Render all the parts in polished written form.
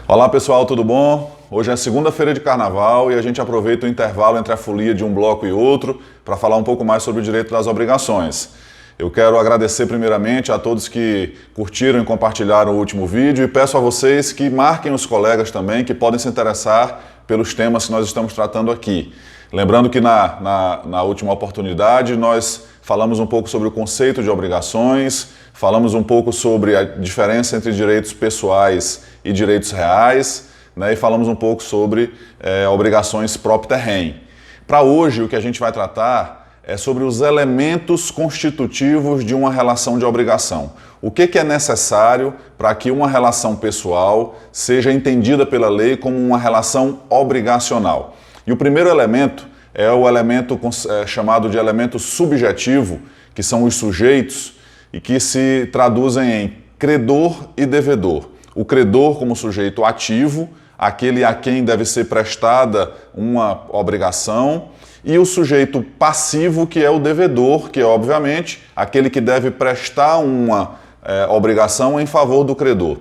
Olá pessoal, tudo bom? Hoje é segunda-feira de carnaval e a gente aproveita o intervalo entre a folia de um bloco e outro para falar um pouco mais sobre o direito das obrigações. Eu quero agradecer primeiramente a todos que curtiram e compartilharam o último vídeo e peço a vocês que marquem os colegas também que podem se interessar pelos temas que nós estamos tratando aqui. Lembrando que na última oportunidade nós falamos um pouco sobre o conceito de obrigações, falamos um pouco sobre a diferença entre direitos pessoais e direitos reais, né, e falamos um pouco sobre obrigações propter rem. Para hoje, o que a gente vai tratar é sobre os elementos constitutivos de uma relação de obrigação. O que é necessário para que uma relação pessoal seja entendida pela lei como uma relação obrigacional. E o primeiro elemento é o elemento chamado de elemento subjetivo, que são os sujeitos e que se traduzem em credor e devedor. O credor como sujeito ativo, aquele a quem deve ser prestada uma obrigação, e o sujeito passivo, que é o devedor, que é, obviamente, aquele que deve prestar uma obrigação em favor do credor.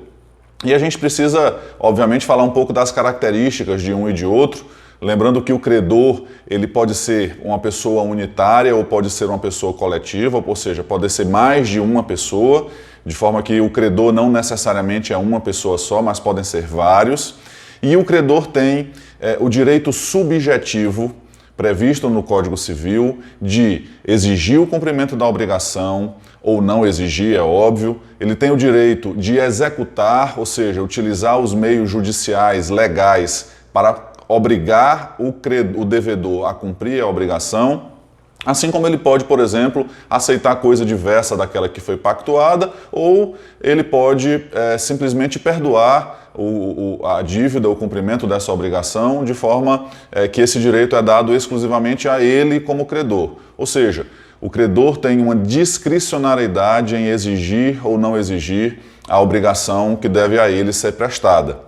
E a gente precisa, obviamente, falar um pouco das características de um e de outro, lembrando que o credor ele pode ser uma pessoa unitária ou pode ser uma pessoa coletiva, ou seja, pode ser mais de uma pessoa, de forma que o credor não necessariamente é uma pessoa só, mas podem ser vários. E o credor tem o direito subjetivo, previsto no Código Civil, de exigir o cumprimento da obrigação, ou não exigir, é óbvio. Ele tem o direito de executar, ou seja, utilizar os meios judiciais legais para obrigar o devedor a cumprir a obrigação, assim como ele pode, por exemplo, aceitar coisa diversa daquela que foi pactuada, ou ele pode simplesmente perdoar a dívida, o cumprimento dessa obrigação, de forma que esse direito é dado exclusivamente a ele como credor. Ou seja, o credor tem uma discricionariedade em exigir ou não exigir a obrigação que deve a ele ser prestada.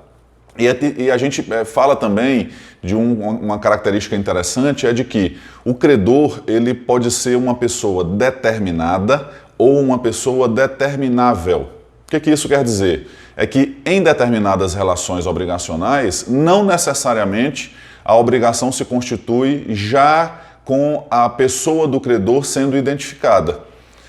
E a gente fala também de uma característica interessante, é de que o credor ele pode ser uma pessoa determinada ou uma pessoa determinável. O que isso quer dizer? É que em determinadas relações obrigacionais, não necessariamente a obrigação se constitui já com a pessoa do credor sendo identificada.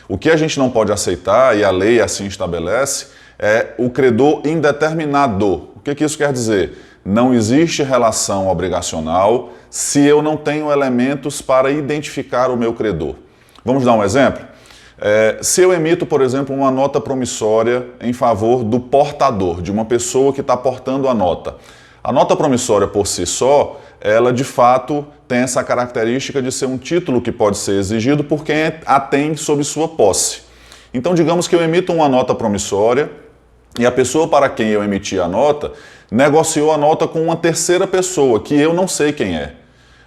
O que a gente não pode aceitar, e a lei assim estabelece, é o credor indeterminado. O que isso quer dizer? Não existe relação obrigacional se eu não tenho elementos para identificar o meu credor. Vamos dar um exemplo? Se eu emito, por exemplo, uma nota promissória em favor do portador, de uma pessoa que está portando a nota promissória por si só, ela de fato tem essa característica de ser um título que pode ser exigido por quem a tem sob sua posse. Então, digamos que eu emito uma nota promissória e a pessoa para quem eu emiti a nota negociou a nota com uma terceira pessoa, que eu não sei quem é.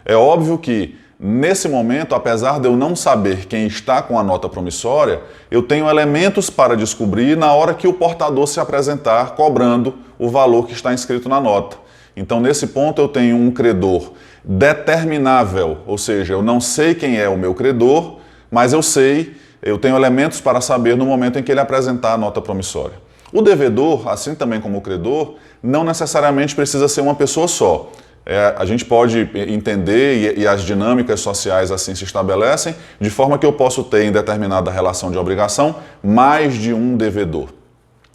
É óbvio que, nesse momento, apesar de eu não saber quem está com a nota promissória, eu tenho elementos para descobrir na hora que o portador se apresentar cobrando o valor que está inscrito na nota. Então, nesse ponto, eu tenho um credor determinável, ou seja, eu não sei quem é o meu credor, mas eu tenho elementos para saber no momento em que ele apresentar a nota promissória. O devedor, assim também como o credor, não necessariamente precisa ser uma pessoa só. A gente pode entender, e as dinâmicas sociais assim se estabelecem, de forma que eu posso ter em determinada relação de obrigação mais de um devedor.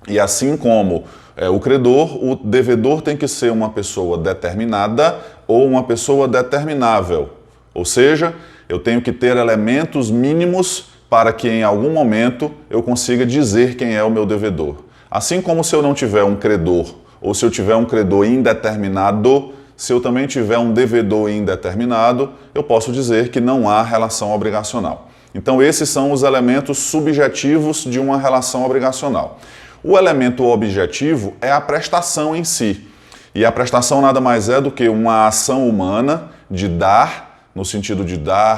E assim como o credor, o devedor tem que ser uma pessoa determinada ou uma pessoa determinável. Ou seja, eu tenho que ter elementos mínimos para que em algum momento eu consiga dizer quem é o meu devedor. Assim como se eu não tiver um credor, ou se eu tiver um credor indeterminado, se eu também tiver um devedor indeterminado, eu posso dizer que não há relação obrigacional. Então esses são os elementos subjetivos de uma relação obrigacional. O elemento objetivo é a prestação em si. E a prestação nada mais é do que uma ação humana de dar, no sentido de dar,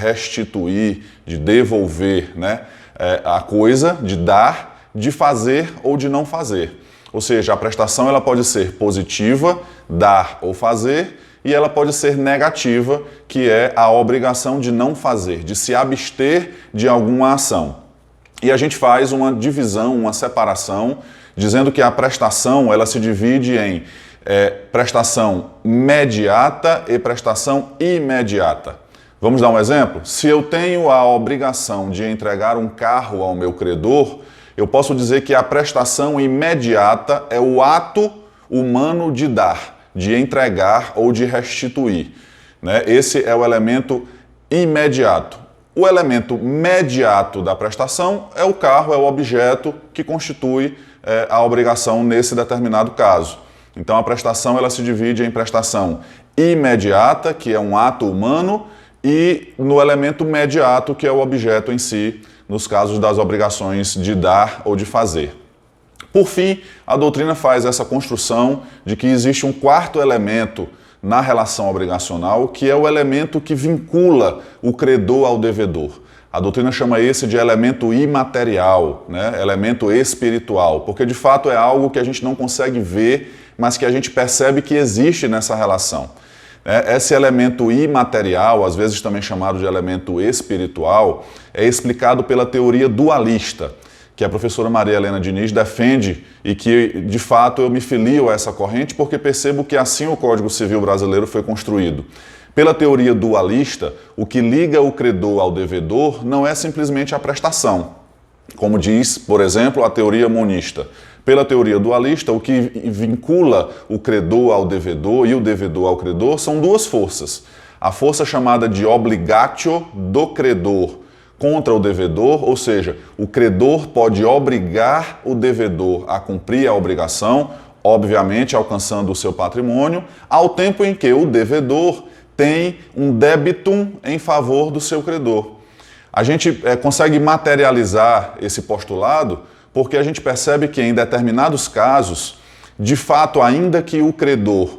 restituir, de devolver, né, a coisa, de dar, de fazer ou de não fazer. Ou seja, a prestação ela pode ser positiva, dar ou fazer, e ela pode ser negativa, que é a obrigação de não fazer, de se abster de alguma ação. E a gente faz uma divisão, uma separação dizendo que a prestação ela se divide em prestação mediata e prestação imediata. Vamos dar um exemplo? Se eu tenho a obrigação de entregar um carro ao meu credor, eu posso dizer que a prestação imediata é o ato humano de dar, de entregar ou de restituir, né? Esse é o elemento imediato. O elemento mediato da prestação é o carro, é o objeto que constitui a obrigação nesse determinado caso. Então a prestação ela se divide em prestação imediata, que é um ato humano, e no elemento mediato, que é o objeto em si, nos casos das obrigações de dar ou de fazer. Por fim, a doutrina faz essa construção de que existe um quarto elemento na relação obrigacional, que é o elemento que vincula o credor ao devedor. A doutrina chama esse de elemento imaterial, né? Elemento espiritual, porque de fato é algo que a gente não consegue ver, mas que a gente percebe que existe nessa relação. Esse elemento imaterial, às vezes também chamado de elemento espiritual, é explicado pela teoria dualista, que a professora Maria Helena Diniz defende e que, de fato, eu me filio a essa corrente porque percebo que assim o Código Civil brasileiro foi construído. Pela teoria dualista, o que liga o credor ao devedor não é simplesmente a prestação, como diz, por exemplo, a teoria monista. Pela teoria dualista, o que vincula o credor ao devedor e o devedor ao credor são duas forças. A força chamada de obligatio do credor contra o devedor, ou seja, o credor pode obrigar o devedor a cumprir a obrigação, obviamente alcançando o seu patrimônio, ao tempo em que o devedor tem um débitum em favor do seu credor. A gente consegue materializar esse postulado porque a gente percebe que em determinados casos, de fato, ainda que o credor,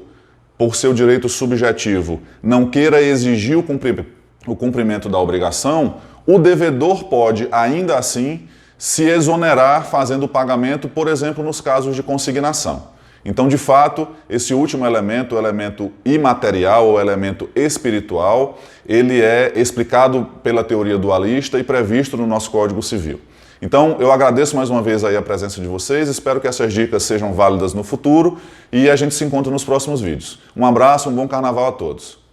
por seu direito subjetivo, não queira exigir o cumprimento da obrigação, o devedor pode, ainda assim, se exonerar fazendo o pagamento, por exemplo, nos casos de consignação. Então, de fato, esse último elemento, o elemento imaterial ou elemento espiritual, ele é explicado pela teoria dualista e previsto no nosso Código Civil. Então, eu agradeço mais uma vez aí a presença de vocês, espero que essas dicas sejam válidas no futuro e a gente se encontra nos próximos vídeos. Um abraço, um bom carnaval a todos.